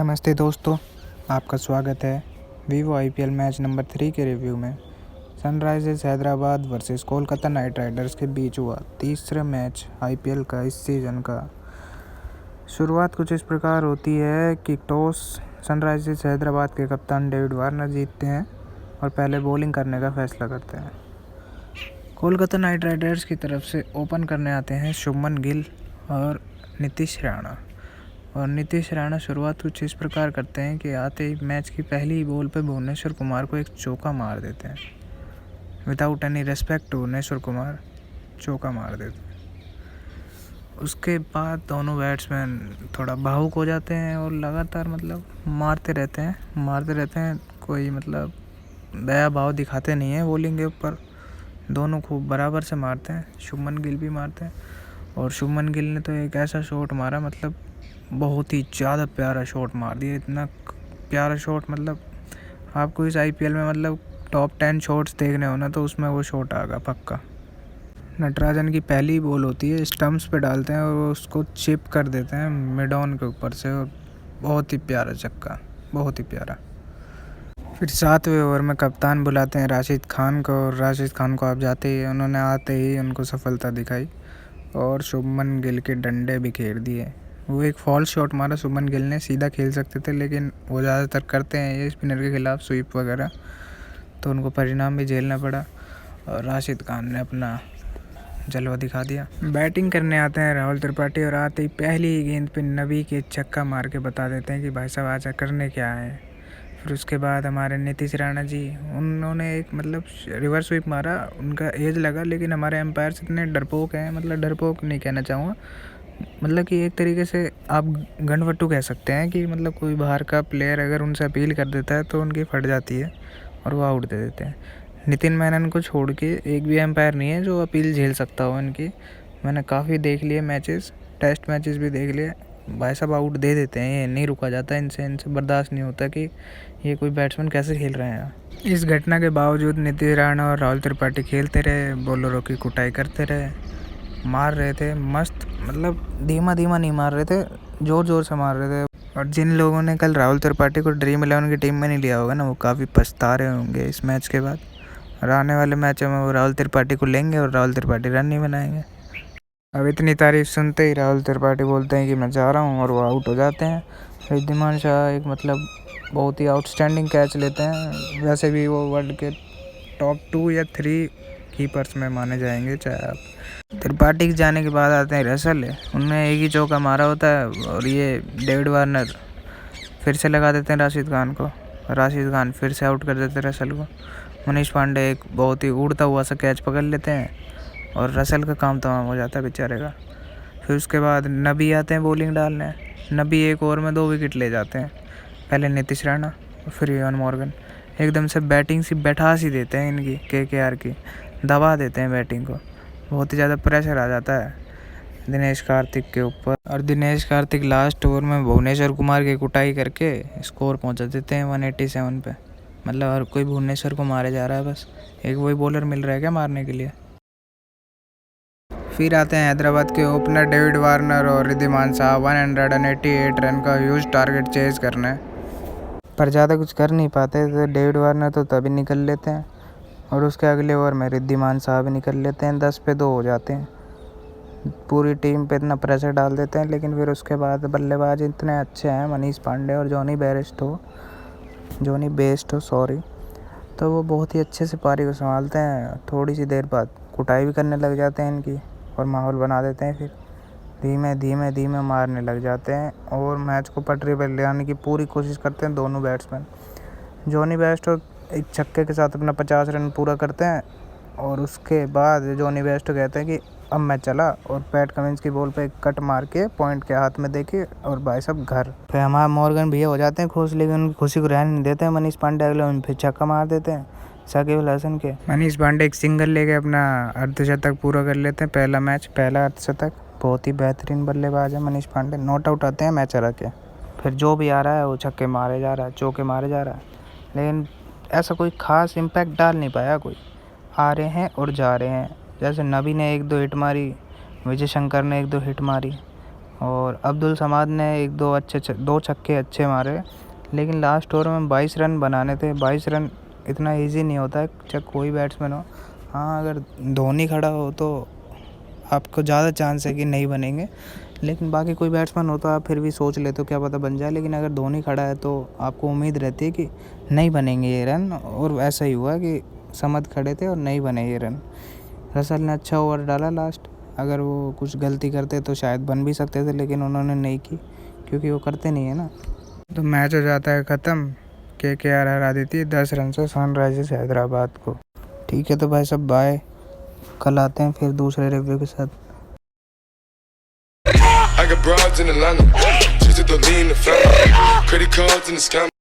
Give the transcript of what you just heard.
नमस्ते दोस्तों, आपका स्वागत है वीवो आईपीएल मैच नंबर 3 के रिव्यू में। Sunrisers Hyderabad versus Kolkata night Riders के बीच हुआ तीसरा मैच आईपीएल का इस सीज़न का। शुरुआत कुछ इस प्रकार होती है कि टॉस सनराइजर्स हैदराबाद के कप्तान डेविड वार्नर जीतते हैं और पहले बॉलिंग करने का फैसला करते हैं। कोलकाता नाइट राइडर्स की तरफ से ओपन करने आते हैं शुभमन गिल और नीतीश राणा। और नीतीश राणा शुरुआत कुछ इस प्रकार करते हैं कि आते ही मैच की पहली ही बॉल पे भुवनेश्वर कुमार को एक चौका मार देते हैं। Without any respect Bhuvneshwar Kumar चौका मार देते हैं। उसके बाद दोनों बैट्समैन थोड़ा भावुक हो जाते हैं और लगातार मारते रहते हैं। कोई दया भाव दिखाते नहीं है बॉलिंग के ऊपर। दोनों खूब बराबर से मारते हैं। शुभमन गिल भी मारते हैं और शुभमन गिल ने तो एक ऐसा शॉट मारा, बहुत ही ज़्यादा प्यारा शॉट मार दिया। इतना प्यारा शॉट आपको इस आईपीएल में टॉप 10 शॉट्स देखने हो ना, तो उसमें वो शॉट आएगा पक्का। नटराजन की पहली बॉल होती है, स्टंप्स पे डालते हैं और उसको चिप कर देते हैं मिड ऑन के ऊपर से, और बहुत ही प्यारा छक्का, बहुत ही प्यारा। फिर 7वें ओवर में कप्तान बुलाते हैं राशिद खान को, और राशिद खान को उन्होंने आते ही उनको सफलता दिखाई और शुभमन गिल के डंडे बिखेर दिए। वो एक फॉल शॉट मारा शुभमन गिल ने, सीधा खेल सकते थे, लेकिन वो ज़्यादातर करते हैं ये स्पिनर के खिलाफ स्वीप वगैरह, तो उनको परिणाम भी झेलना पड़ा और राशिद खान ने अपना जलवा दिखा दिया। बैटिंग करने आते हैं राहुल त्रिपाठी और आते ही पहली गेंद पे नबी के छक्का मार के बता देते हैं कि भाई साहब आजा करने क्या है। फिर उसके बाद हमारे नीतीश राणा जी, उन्होंने एक रिवर्स स्वीप मारा, उनका एज लगा, लेकिन हमारे एम्पायर्स इतने डरपोक हैं, डरपोक नहीं कहना चाहूँगा, कि एक तरीके से आप गंडवट्टू कह सकते हैं कि कोई बाहर का प्लेयर अगर उनसे अपील कर देता है तो उनकी फट जाती है और वो आउट दे देते हैं। नितिन मैनन को छोड़ के एक भी एम्पायर नहीं है जो अपील झेल सकता हो इनकी। मैंने काफ़ी देख लिए मैचेस, टेस्ट मैचेस भी देख लिए, भाई साहब आउट दे देते हैं, ये नहीं रुका जाता इनसे बर्दाश्त नहीं होता कि ये कोई बैट्समैन कैसे खेल रहे हैं। इस घटना के बावजूद नीतीश राणा और राहुल त्रिपाठी खेलते रहे, बॉलरों की कुटाई करते रहे, मार रहे थे मस्त, धीमा नहीं मार रहे थे, ज़ोर ज़ोर से मार रहे थे। और जिन लोगों ने कल राहुल त्रिपाठी को ड्रीम 11 की टीम में नहीं लिया होगा ना, वो काफ़ी पछता रहे होंगे इस मैच के बाद। और आने वाले मैचों में वो राहुल त्रिपाठी को लेंगे और राहुल त्रिपाठी रन नहीं बनाएंगे। अब इतनी तारीफ सुनते ही राहुल त्रिपाठी बोलते हैं कि मैं जा रहा हूँ, और वो आउट हो जाते हैं। रिद्धिमान शाह एक बहुत ही आउटस्टैंडिंग कैच लेते हैं। वैसे भी वो वर्ल्ड के टॉप 2 या 3 कीपर्स में माने जाएंगे चाहे आप। त्रिपाठी के जाने के बाद आते हैं रसल, उन्होंने एक ही चौका मारा होता है और ये डेविड वार्नर फिर से लगा देते हैं राशिद खान को। राशिद खान फिर से आउट कर देते हैं रसल को। मनीष पांडे एक बहुत ही उड़ता हुआ सा कैच पकड़ लेते हैं और रसल का काम तमाम हो जाता है बेचारे का। फिर उसके बाद नबी आते हैं बॉलिंग डालने। नबी एक ओवर में 2 विकेट ले जाते हैं। पहले नीतीश राणा और फिर इवान मॉर्गन एकदम से बैटिंग सी बैठा सी देते हैं इनकी, केकेआर की दबा देते हैं बैटिंग को। बहुत ही ज़्यादा प्रेशर आ जाता है दिनेश कार्तिक के ऊपर, और दिनेश कार्तिक लास्ट ओवर में भुवनेश्वर कुमार की कुटाई करके स्कोर पहुंचा देते हैं 187 पे। और कोई भुवनेश्वर को मारे जा रहा है, बस एक वही बॉलर मिल रहा है क्या मारने के लिए। फिर आते हैं हैदराबाद के ओपनर डेविड वार्नर और रिद्धिमान शाह 188 रन का ह्यूज टारगेट चेज करना है, पर ज़्यादा कुछ कर नहीं पाते। तो डेविड वार्नर तो तभी निकल लेते हैं और उसके अगले ओवर में रिद्धिमान शाह भी निकल लेते हैं। 10 पे 2 हो जाते हैं। पूरी टीम पे इतना प्रेशर डाल देते हैं, लेकिन फिर उसके बाद बल्लेबाज इतने अच्छे हैं मनीष पांडे और जॉनी बेस्टो, तो वो बहुत ही अच्छे से पारी को संभालते हैं। थोड़ी सी देर बाद कुटाई भी करने लग जाते हैं इनकी और माहौल बना देते हैं। फिर धीमे मारने लग जाते हैं और मैच को पटरी पर ले आने की पूरी कोशिश करते हैं दोनों बैट्समैन। जॉनी बेस्टो एक छक्के के साथ अपना 50 रन पूरा करते हैं और उसके बाद जॉनी बेस्टो कहते हैं कि अब मैं चला, और पैट कमिंस की बॉल पे एक कट मार के पॉइंट के हाथ में देके और भाई साहब घर। फिर हमारे मॉर्गन भैया हो जाते हैं खुश, लेकिन उनकी खुशी को रहने नहीं देते हैं। मनीष पांडे अगले उन फिर छक्का मार देते हैं साकिब अल हसन के। मनीष पांडे एक सिंगल लेके अपना अर्धशतक पूरा कर लेते हैं। पहला अर्धशतक। बहुत ही बेहतरीन बल्लेबाज है मनीष पांडे। नॉट आउट आते हैं मैच हरा के। फिर जो भी आ रहा है वो छक्के मारे जा रहा है, चौके मारे जा रहा है, लेकिन ऐसा कोई ख़ास इम्पैक्ट डाल नहीं पाया कोई। आ रहे हैं और जा रहे हैं। जैसे नबी ने 1-2 हिट मारी, विजय शंकर ने 1-2 हिट मारी, और अब्दुल समाद ने एक दो दो छक्के अच्छे मारे, लेकिन लास्ट ओवर में 22 रन बनाने थे। 22 रन इतना इजी नहीं होता है, चाहे कोई बैट्समैन हो। हाँ, अगर धोनी खड़ा हो तो आपको ज़्यादा चांस है कि नहीं बनेंगे, लेकिन बाकी कोई बैट्समैन हो तो आप फिर भी सोच लेते हो क्या पता बन जाए। लेकिन अगर धोनी खड़ा है तो आपको उम्मीद रहती है कि नहीं बनेंगे ये रन, और ऐसा ही हुआ कि समद खड़े थे और नहीं बने ये रन। रसल ने अच्छा ओवर डाला लास्ट, अगर वो कुछ गलती करते तो शायद बन भी सकते थे, लेकिन उन्होंने नहीं की क्योंकि वो करते नहीं है ना। तो मैच हो जाता है ख़त्म। KKR हरा देती है 10 रन से सनराइजर्स हैदराबाद को। ठीक है तो भाई सब, बाय। कल आते हैं फिर दूसरे रिव्यू के साथ। I got broads in Atlanta, just to the lean, the family, credit cards in the scam.